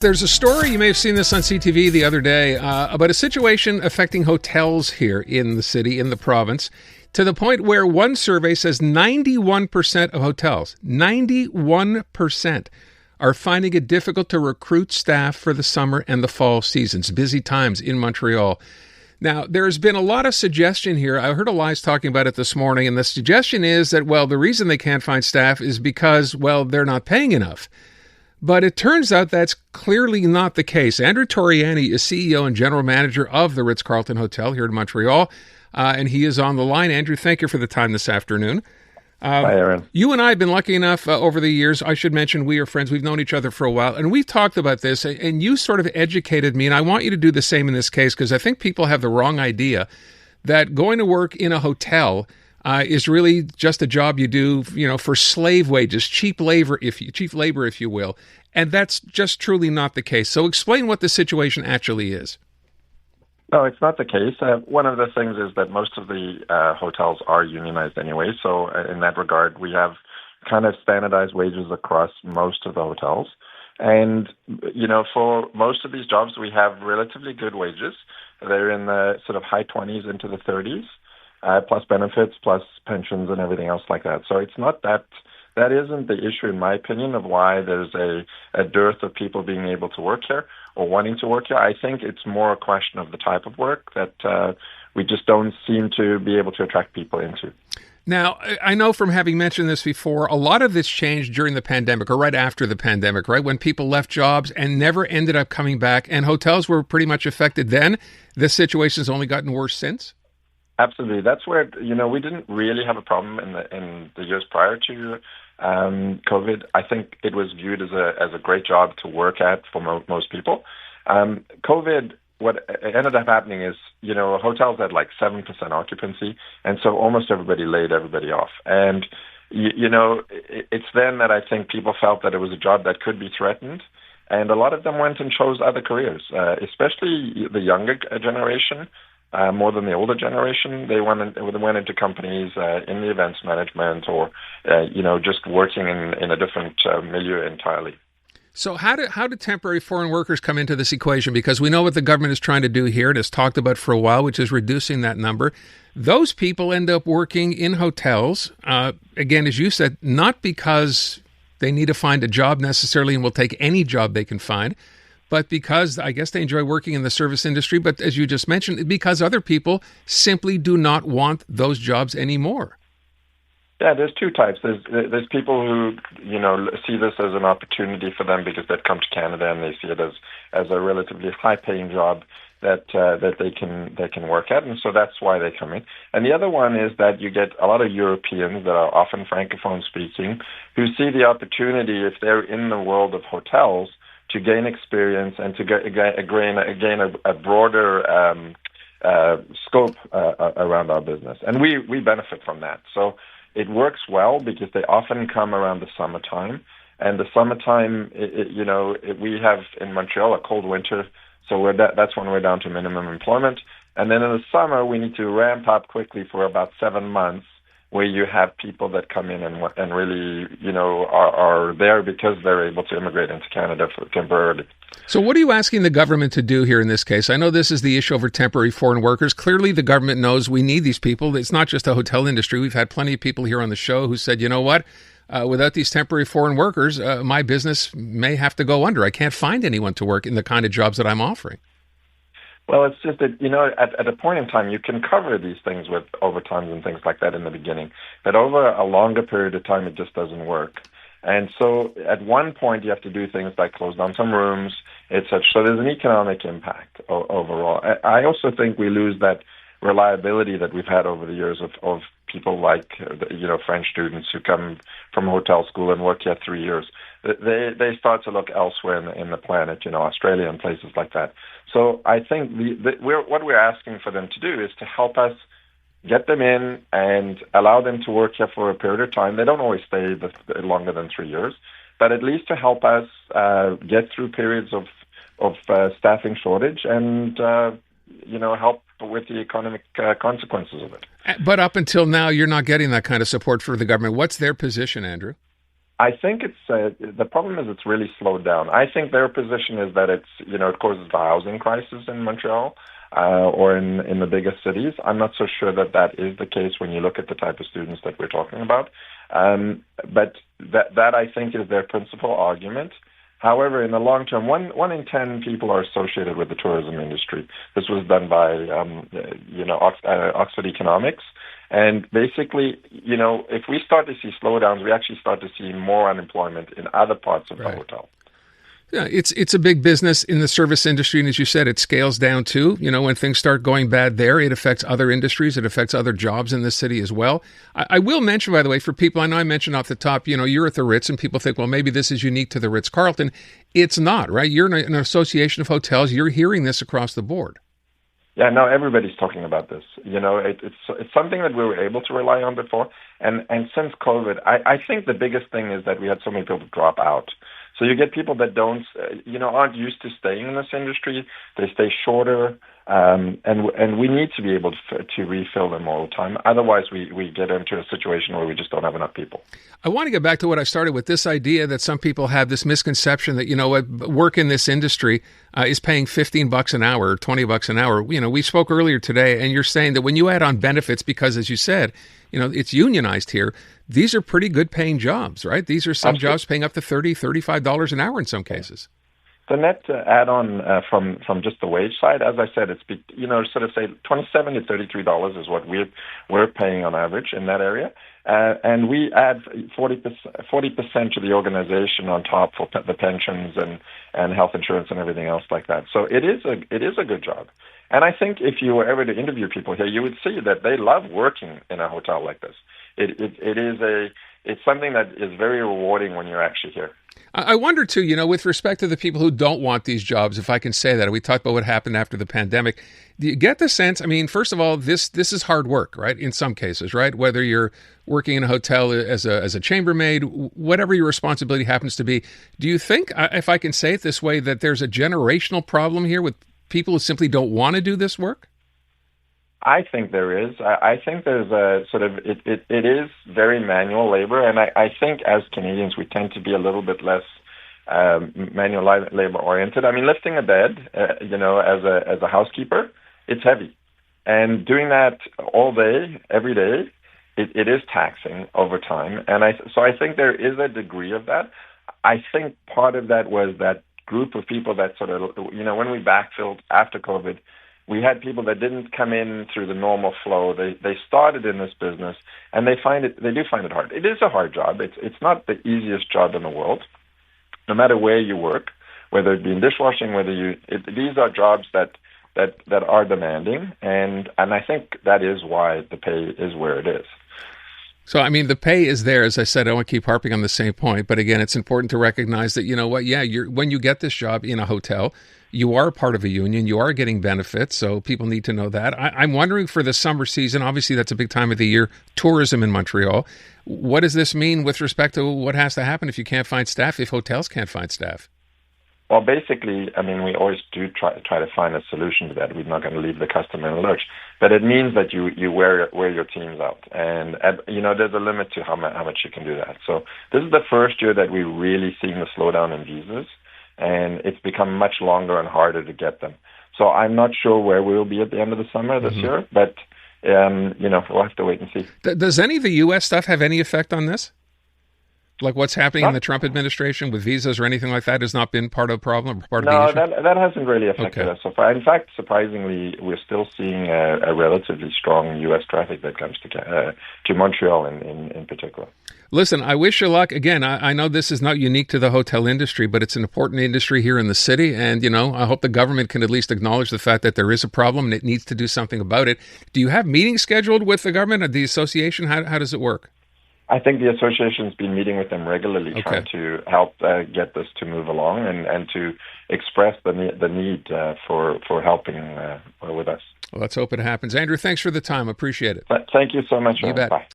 There's a story, you may have seen this on CTV the other day, about a situation affecting hotels here in the city, in the province, to the point where one survey says 91% of hotels, 91%, are finding it difficult to recruit staff for the summer and the fall seasons, busy times in Montreal. Now, there's been a lot of suggestion here. I heard Elias talking about it this morning, and the suggestion is that, well, the reason they can't find staff is because, well, they're not paying enough. But it turns out that's clearly not the case. Andrew Torriani is CEO and general manager of the Ritz-Carlton Hotel here in Montreal, and he is on the line. Andrew, thank you for the time this afternoon. Hi, Aaron. You and I have been lucky enough over the years, I should mention we are friends, we've known each other for a while, and we've talked about this, and you sort of educated me, and I want you to do the same in this case, because I think people have the wrong idea that going to work in a hotel is really just a job you do, for slave wages, cheap labor, if you will. And that's just truly not the case. So explain what the situation actually is. No, it's not the case. One of the things is that most of the hotels are unionized anyway. So in that regard, we have kind of standardized wages across most of the hotels. And, for most of these jobs, we have relatively good wages. They're in the sort of high 20s into the 30s. Plus benefits, plus pensions and everything else like that. So it's not that isn't the issue, in my opinion, of why there's a dearth of people being able to work here or wanting to work here. I think it's more a question of the type of work that we just don't seem to be able to attract people into. Now, I know from having mentioned this before, a lot of this changed during the pandemic or right after the pandemic, right? When people left jobs and never ended up coming back and hotels were pretty much affected then. This situation's only gotten worse since? Absolutely. That's where, we didn't really have a problem in the years prior to COVID. I think it was viewed as a great job to work at for most people. COVID, what ended up happening is, hotels had like 7% occupancy, and so almost everybody laid everybody off. And, it's then that I think people felt that it was a job that could be threatened. And a lot of them went and chose other careers, especially the younger generation. More than the older generation, they went into companies in the events management or, just working in a different milieu entirely. So how do temporary foreign workers come into this equation? Because we know what the government is trying to do here and has talked about for a while, which is reducing that number. Those people end up working in hotels, again, as you said, not because they need to find a job necessarily and will take any job they can find, but because I guess they enjoy working in the service industry, but as you just mentioned, because other people simply do not want those jobs anymore. Yeah, there's two types. There's people who, see this as an opportunity for them because they've come to Canada and they see it as a relatively high-paying job that they can work at, and so that's why they come in. And the other one is that you get a lot of Europeans that are often Francophone speaking who see the opportunity, if they're in the world of hotels, to gain experience and to gain a broader scope around our business. And we benefit from that. So it works well because they often come around the summertime. And the summertime, we have in Montreal a cold winter, so that's when we're down to minimum employment. And then in the summer, we need to ramp up quickly for about 7 months, where you have people that come in and really, are there because they're able to immigrate into Canada temporarily. So what are you asking the government to do here in this case? I know this is the issue over temporary foreign workers. Clearly, the government knows we need these people. It's not just the hotel industry. We've had plenty of people here on the show who said, you know what, without these temporary foreign workers, my business may have to go under. I can't find anyone to work in the kind of jobs that I'm offering. Well, it's just that, at a point in time, you can cover these things with overtimes and things like that in the beginning. But over a longer period of time, it just doesn't work. And so at one point, you have to do things like close down some rooms, etc. So there's an economic impact overall. I also think we lose that reliability that we've had over the years of people like, French students who come from hotel school and work here 3 years. They start to look elsewhere in the planet, Australia and places like that. So I think what we're asking for them to do is to help us get them in and allow them to work here for a period of time. They don't always stay longer than 3 years, but at least to help us get through periods of staffing shortage and, help with the economic consequences of it. But up until now, you're not getting that kind of support from the government. What's their position, Andrew? I think the problem is it's really slowed down. I think their position is that it causes the housing crisis in Montreal or in the biggest cities. I'm not so sure that is the case when you look at the type of students that we're talking about. But that I think is their principal argument. However, in the long term, one in 10 people are associated with the tourism industry. This was done by Oxford Economics. And basically, if we start to see slowdowns, we actually start to see more unemployment in other parts of the hotel. Yeah, it's a big business in the service industry, and as you said, it scales down too. When things start going bad there, it affects other industries, it affects other jobs in the city as well. I will mention, by the way, for people, I know I mentioned off the top, you're at the Ritz, and people think, well, maybe this is unique to the Ritz-Carlton. It's not, right? You're in an association of hotels. You're hearing this across the board. Yeah, no, everybody's talking about this. It's something that we were able to rely on before, and since COVID, I think the biggest thing is that we had so many people drop out. So you get people that aren't used to staying in this industry. They stay shorter, and we need to be able to refill them all the time. Otherwise, we get into a situation where we just don't have enough people. I want to get back to what I started with, this idea that some people have this misconception that, work in this industry is paying $15 an hour or $20 an hour. We spoke earlier today, and you're saying that when you add on benefits, because as you said, it's unionized here, these are pretty good paying jobs, right? These are some jobs paying up to $30, $35 an hour in some cases. The net add-on from just the wage side, as I said, it's sort of say $27 to $33 is what we're paying on average in that area, and we add 40% to the organization on top for the pensions and health insurance and everything else like that. So it is a good job, and I think if you were ever to interview people here, you would see that they love working in a hotel like this. It's something that is very rewarding when you're actually here. I wonder, too, with respect to the people who don't want these jobs, if I can say that. We talked about what happened after the pandemic. Do you get the sense, first of all, this is hard work, right, in some cases, right? Whether you're working in a hotel as a chambermaid, whatever your responsibility happens to be. Do you think, if I can say it this way, that there's a generational problem here with people who simply don't want to do this work? I think there is. I think there's a sort of, it is very manual labor, and I think as Canadians we tend to be a little bit less manual labor oriented. Lifting a bed, as a housekeeper, it's heavy. And doing that all day, every day, it is taxing over time. And so I think there is a degree of that. I think part of that was that group of people that sort of, when we backfilled after COVID, we had people that didn't come in through the normal flow. They started in this business, and they do find it hard. It is a hard job. It's not the easiest job in the world, no matter where you work, whether it be in dishwashing, these are jobs that are demanding, and I think that is why the pay is where it is. So, the pay is there. As I said, I don't want to keep harping on the same point. But again, it's important to recognize that, when you get this job in a hotel, you are part of a union. You are getting benefits. So people need to know that. I'm wondering for the summer season, obviously that's a big time of the year, tourism in Montreal. What does this mean with respect to what has to happen if you can't find staff, if hotels can't find staff? Well, basically, we always do try to find a solution to that. We're not going to leave the customer in the lurch. But it means that you wear your teams out. And there's a limit to how much you can do that. So this is the first year that we're really seeing the slowdown in visas. And it's become much longer and harder to get them. So I'm not sure where we'll be at the end of the summer this year. But, we'll have to wait and see. Does any of the U.S. stuff have any effect on this? Like what's happening in the Trump administration with visas or anything like that has not been part of the problem? No, that hasn't really affected us so far. In fact, surprisingly, we're still seeing a relatively strong U.S. traffic that comes to Montreal in particular. Listen, I wish you luck. Again, I know this is not unique to the hotel industry, but it's an important industry here in the city. And, I hope the government can at least acknowledge the fact that there is a problem and it needs to do something about it. Do you have meetings scheduled with the government or the association? How does it work? I think the association's been meeting with them regularly, trying to help get this to move along and to express the need for helping with us. Well, let's hope it happens. Andrew, thanks for the time. Appreciate it. Thank you so much. You bet. Bye.